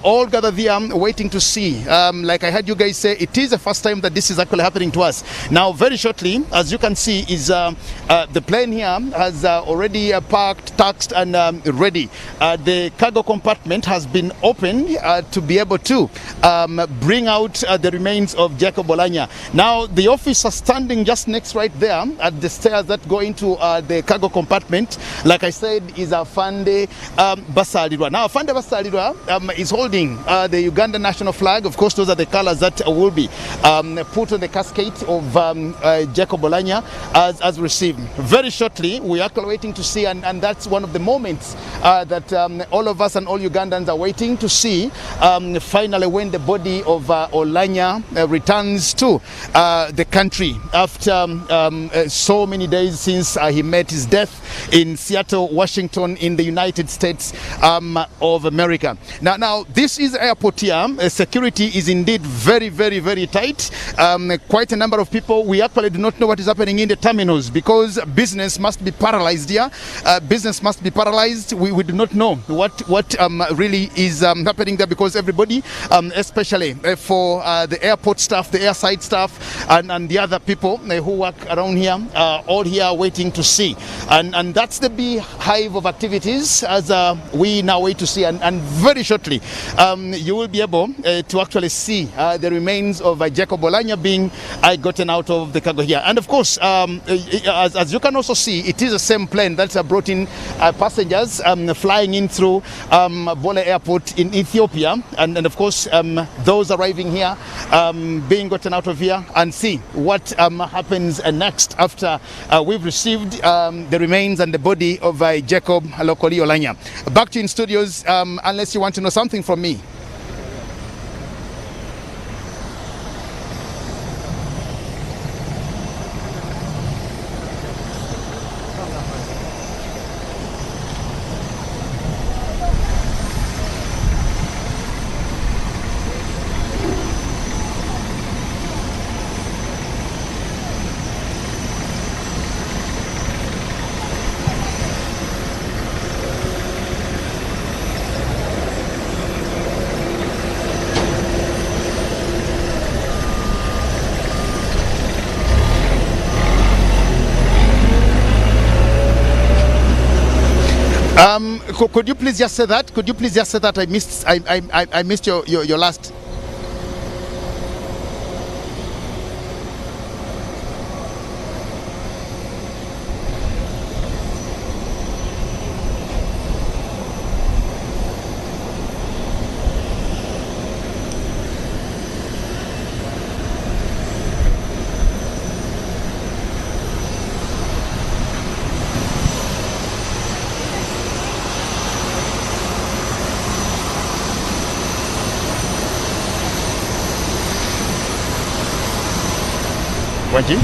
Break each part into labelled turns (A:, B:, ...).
A: all gathered there waiting to see. Like I heard you guys say, it is the first time that this is actually happening to us. Now, very shortly, as you can see, is the plane here has already parked, taxed, and ready. The cargo compartment has been opened to be able to bring out the remains of Jacob Oulanyah. Now, the officer standing just next right there at the stairs that go into the cargo compartment, like I said, is Afande Basalirwa. Now, Afande Basalirwa is holding the Uganda national flag. Of course, those are the colors that will be put on the casket of Jacob Oulanyah as received. Very shortly, we are waiting to see, and that's one of the moments that all of us and all Ugandans are waiting to see finally when the body of Oulanyah returns to the country after so many days since he met his death in Seattle, Washington, in the United States of America. Now Now, this is airport here. Security is indeed very, very, very tight. Quite a number of people. We actually do not know what is happening in the terminals because business must be paralyzed here. Business must be paralyzed. We do not know what really is happening there because everybody, especially for the airport staff, the airside staff, and the other people who work around here, are all here waiting to see. And that's the beehive of activities as we now wait to see. And very shortly, you will be able to actually see the remains of Jacob Oulanyah being gotten out of the cargo here. And of course, as you can also see, it is the same plane that brought in passengers flying in through Bole Airport in Ethiopia. And of course, those arriving here being gotten out of here, and see what happens next after we've received the remains and the body of Jacob locally Oulanyah. Back to you in studios, unless you want to know something from me. Could you please just say that? Could you please just say that? I missed your last. Wanji?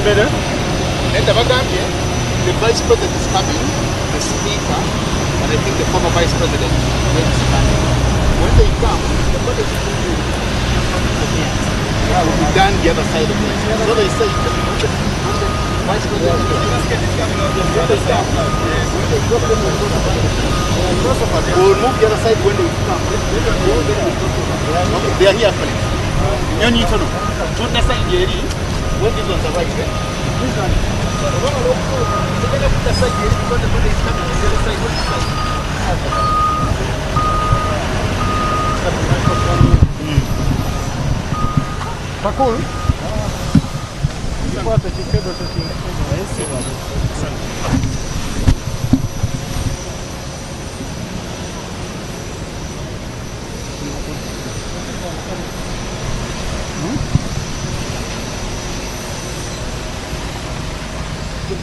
B: Entebbe.
A: The vice president is coming, the speaker, and I think the former vice president is coming. When they come, the body is going to be done the other side of it. So they say when the vice president we'll move the other side when they come. Okay, they are here actually. You need to know. To the side here, when this one's the right way. This one. Pakul.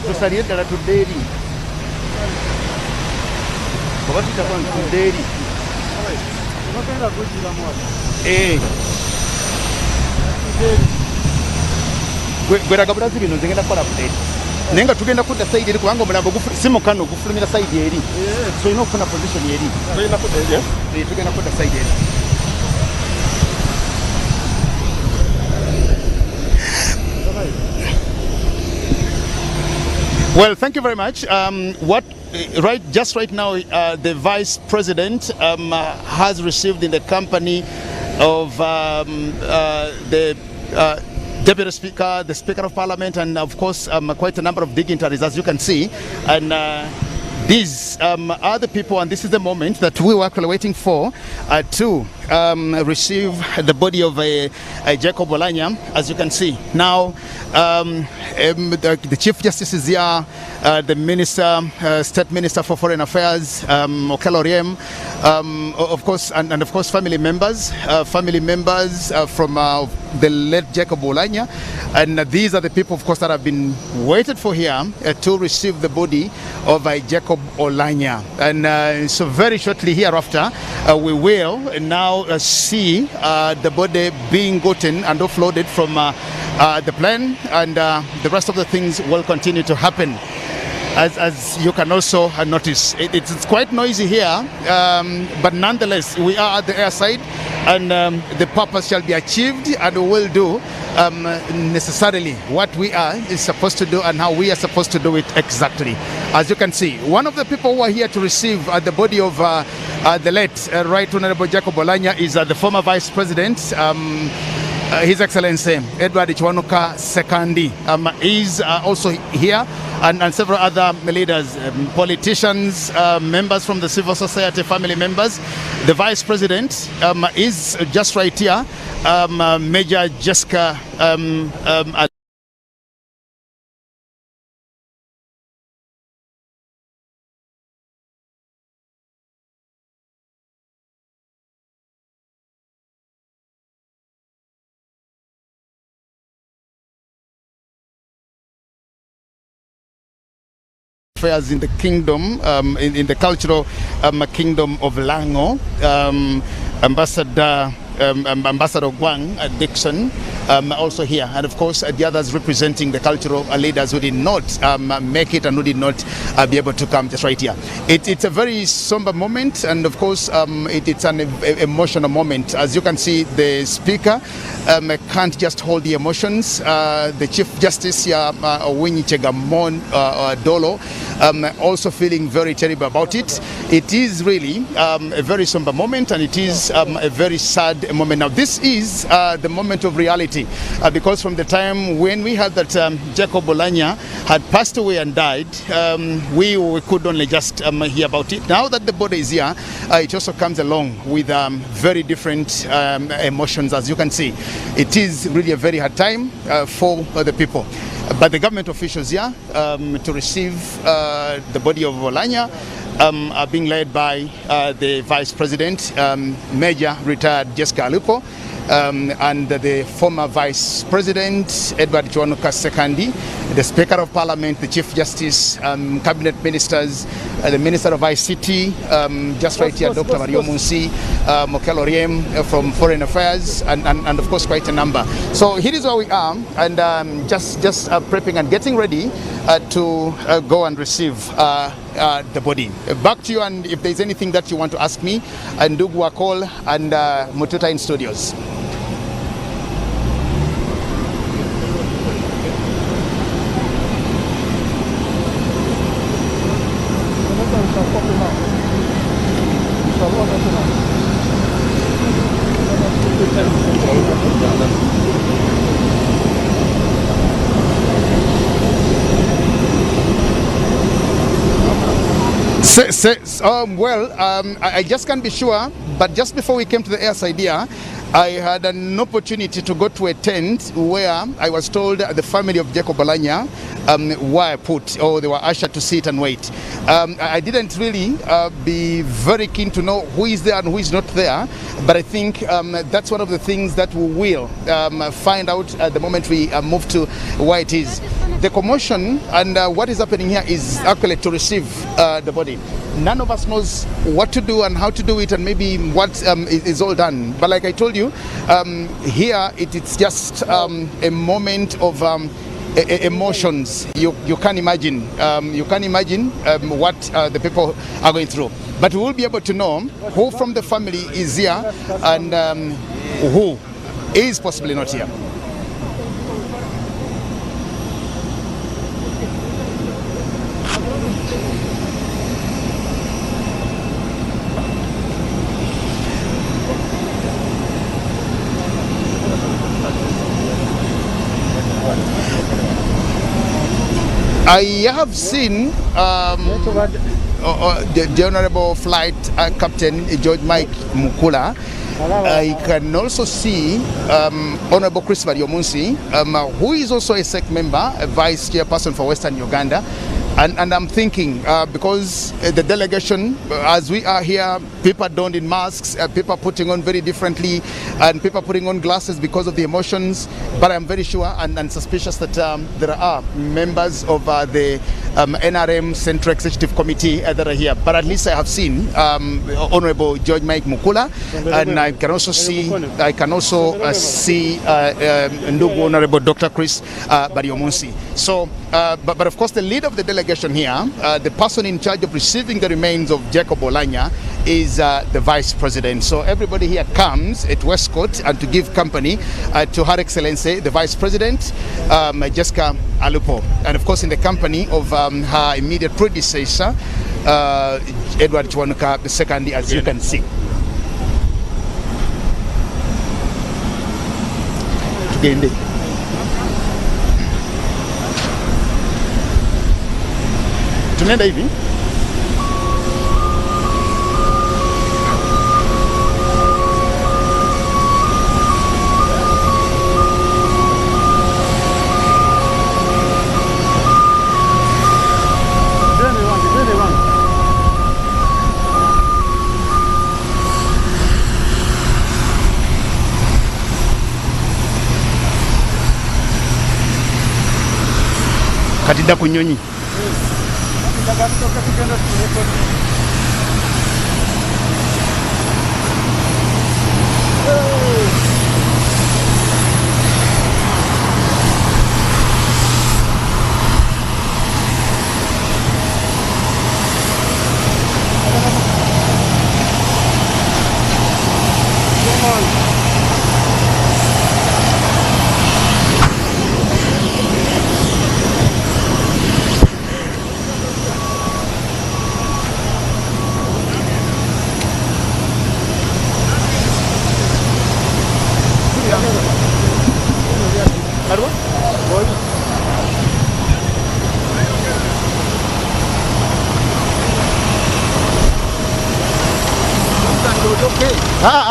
A: Tusalie ddala tudde eri oba tutakuba tudde eri gweraga bulazi bino nze ngenda kukola update naye nga tugenda kudda sayidi eri kubanga omulambo si mukano gufulumira sayidi eri so olina okufuna position eri tugenda kudda sayidi eri. Well, thank you very much. Just right now, the Vice President has received in the company of the Deputy Speaker, the Speaker of Parliament, and of course quite a number of dignitaries, as you can see. And these are the people, and this is the moment that we were actually waiting for to receive the body of Jacob Oulanyah, as you can see. Now, the Chief Justice is here, the Minister, State Minister for Foreign Affairs, Okello Oryem, of course, and of course family members from the late Jacob Oulanyah. And these are the people, of course, that have been waited for here to receive the body of Jacob Oulanyah. And so very shortly hereafter, we will now see the body being gotten and offloaded from the plane, and the rest of the things will continue to happen. As you can also notice, it's quite noisy here, but nonetheless, we are at the airside, and the purpose shall be achieved, and we will do necessarily what we are supposed to do and how we are supposed to do it exactly. As you can see, one of the people who are here to receive the body of the late Right Honorable Jacob Oulanyah is the former Vice President, His Excellency Edward Kiwanuka Sekandi is also here, and several other leaders, politicians, members from the civil society, family members. The Vice President is just right here, Major Jessica affairs in the kingdom, in the cultural kingdom of Lango, Ambassador Gwang Dixon, also here, and of course the others representing the cultural leaders who did not make it and who did not be able to come just right here. It's a very somber moment, and of course it's an emotional moment. As you can see, the speaker can't just hold the emotions. The Chief Justice here, Dolo, also feeling very terrible about it. It is really a very somber moment, and it is a very sad moment. Now this is the moment of reality, because from the time when we heard that Jacob Oulanyah had passed away and died, we could only just hear about it. Now that the body is here, it also comes along with very different emotions. As you can see, it is really a very hard time for the people. But the government officials here to receive the body of Oulanyah are being led by the Vice President, Major Retired Jessica Alupo, and the former Vice President, Edward Kiwanuka Sekandi, the Speaker of Parliament, the Chief Justice, Cabinet Ministers, the Minister of ICT, just right here, Dr. Mario Munsi, Mokelo Riem from Foreign Affairs, and of course quite a number. So here is where we are, and just prepping and getting ready to go and receive the body. Back to you, and if there's anything that you want to ask me, and Ndugu Akol and Mututa in studios. I just can't be sure, but just before we came to the airside here, I had an opportunity to go to a tent where I was told the family of Jacob Oulanyah were put, or they were ushered to sit and wait. I didn't really be very keen to know who is there and who is not there, but I think that's one of the things that we will find out at the moment we move to where it is. The commotion and what is happening here is actually to receive the body. None of us knows what to do and how to do it, and maybe what is all done. But like I told you, here it's just a moment of emotions. You can't imagine. You can't imagine what the people are going through. But we will be able to know who from the family is here and who is possibly not here. I have seen the Honorable Flight Captain George Mike Mukula. I can also see Honorable Chris Baryomunsi, who is also a SEC member, a Vice Chairperson for Western Uganda. And I'm thinking, because the delegation, as we are here, people donned in masks, people putting on very differently, and people putting on glasses because of the emotions. But I'm very sure and suspicious that there are members of the NRM Central Executive Committee that are here. But at least I have seen Honorable George Mike Mukula, and I can also see Ndugu Honorable Dr. Chris Baryomunsi. So, but of course, the leader of the delegation here, the person in charge of receiving the remains of Jacob Oulanyah, is the Vice President. So everybody here comes at Westcourt and to give company to Her Excellency, the Vice President, Jessica Alupo, and of course in the company of her immediate predecessor, Edward Chwanuka II, as you can see. Tunaenda hivi. Katida kunyonyi.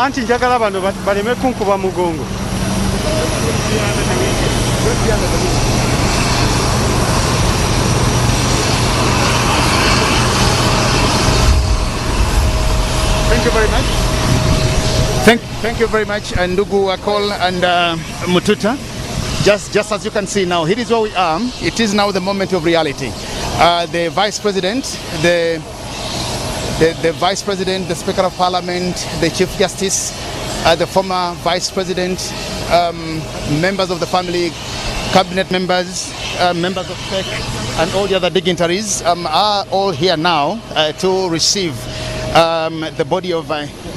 B: Anti njagala bano baleme kunkuba mugongo.
A: Thank you very much. Thank you very much, Ndugu Akol and Mututa. Just as you can see now, here is where we are. It is now the moment of reality. The Vice President, the the Vice President, the Speaker of Parliament, the Chief Justice, the former Vice President, members of the family, cabinet members, members of tech, and all the other dignitaries are all here now to receive the body of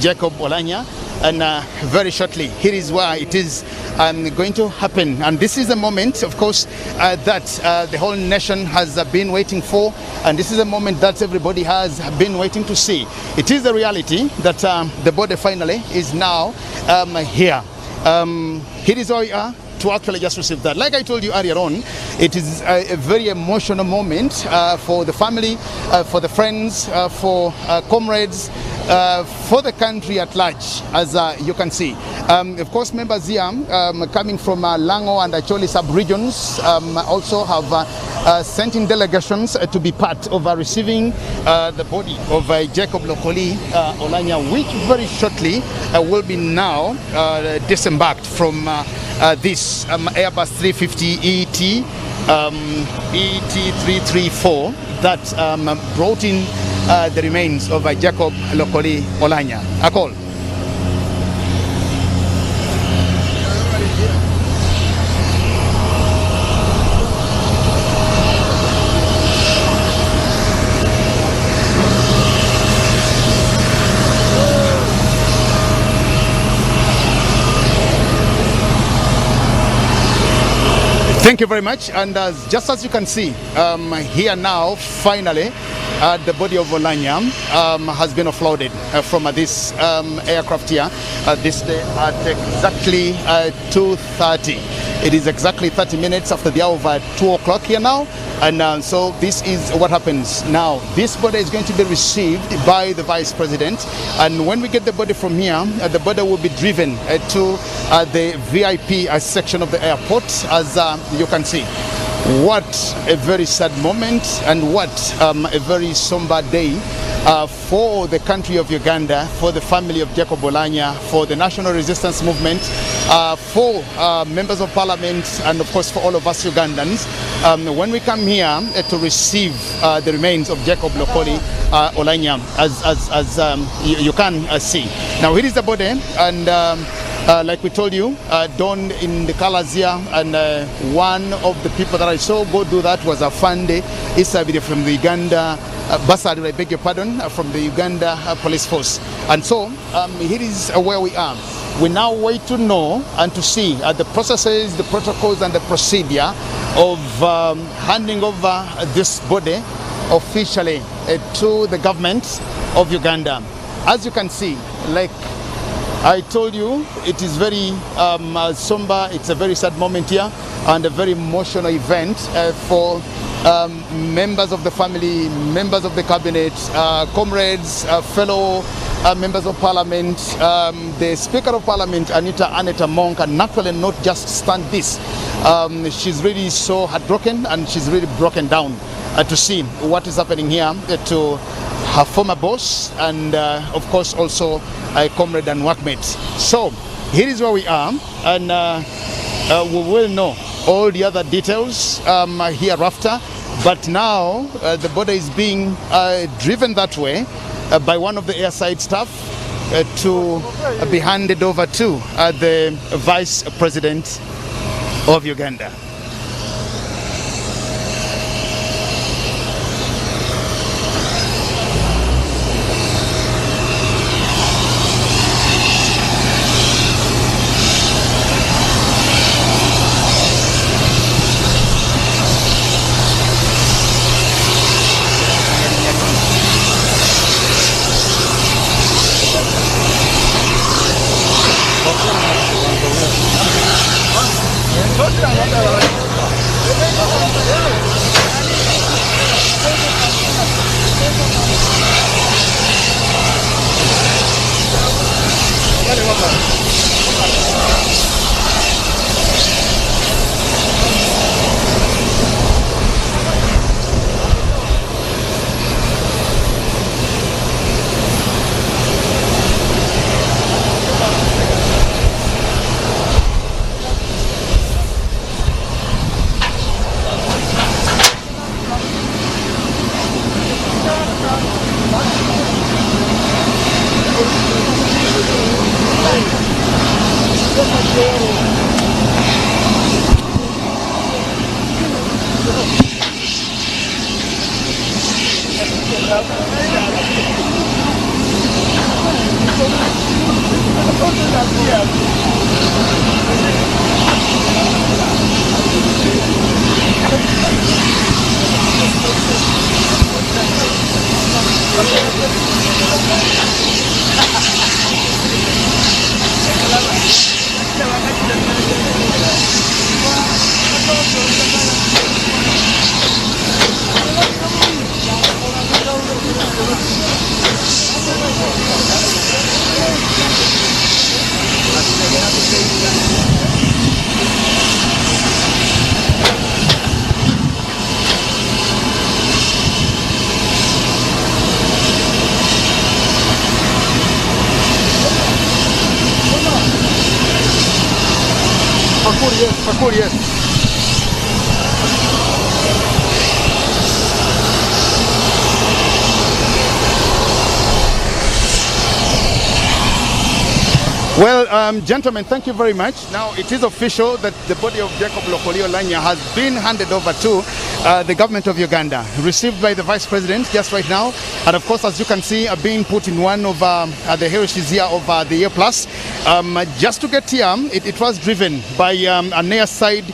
A: Jacob Oulanyah. And very shortly, here is where it is going to happen. And this is a moment, of course, that the whole nation has been waiting for. And this is a moment that everybody has been waiting to see. It is the reality that the body finally is now here. Here is where we are to actually just receive that. Like I told you earlier on, it is a very emotional moment for the family, for the friends, for comrades, for the country at large, as you can see. Of course, members here coming from Lango and Acholi sub-regions also have sent in delegations to be part of receiving the body of Jacob Oulanyah, which very shortly will be now disembarked from this Airbus 350 ET334 that brought in the remains of Jacob Oulanyah. A call. Thank you very much. And just as you can see here now, finally, the body of Oulanyah has been offloaded from this aircraft here this day at exactly 2:30. It is exactly 30 minutes after the hour of 2 o'clock here now. And so this is what happens now. This body is going to be received by the Vice President. And when we get the body from here, the body will be driven to the VIP section of the airport, as you can see. What a very sad moment, and what a very somber day for the country of Uganda, for the family of Jacob Oulanyah, for the national resistance movement, for members of parliament, and of course for all of us Ugandans. When we come here to receive the remains of Jacob Oulanyah, as you can see. Now here is the body, and like we told you, donned in the colors here, and one of the people that I saw go do that was Afande Isabire from the Uganda Basari, I beg your pardon, from the Uganda Police Force. And so here is where we are. We now wait to know and to see the processes, the protocols, and the procedure of handing over this body officially to the government of Uganda. As you can see, like I told you, it is very somber. It's a very sad moment here, and a very emotional event for members of the family, members of the cabinet, comrades, fellow members of parliament, the Speaker of Parliament, Anita Monk, and naturally not just stand this. She's really so heartbroken, and she's really broken down to see what is happening here to her former boss, and of course also a comrade and workmate. So here is where we are, and we will know all the other details hereafter. But now the body is being driven that way by one of the airside staff to be handed over to the Vice President of Uganda. Pakuri, yes. Well, gentlemen, thank you very much. Now, it is official that the body of Jacob Oulanyah has been handed over to the government of Uganda, received by the Vice President just right now. And of course, as you can see, being put in one of the heritages here of the year plus. Just to get here, it was driven by a near side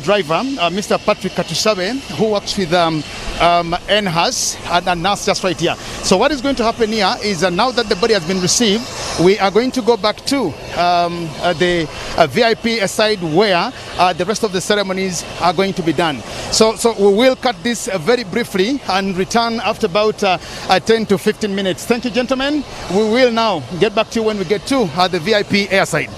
A: driver, Mr. Patrick Katushabe, who works with NHAS and NAS just right here. So what is going to happen here is now that the body has been received, we are going to go back to the VIP side where the rest of the ceremonies are going to be done. So we will cut this very briefly and return after about 10 to 15 minutes. Thank you, gentlemen. We will now get back to you when we get to the VIP airside.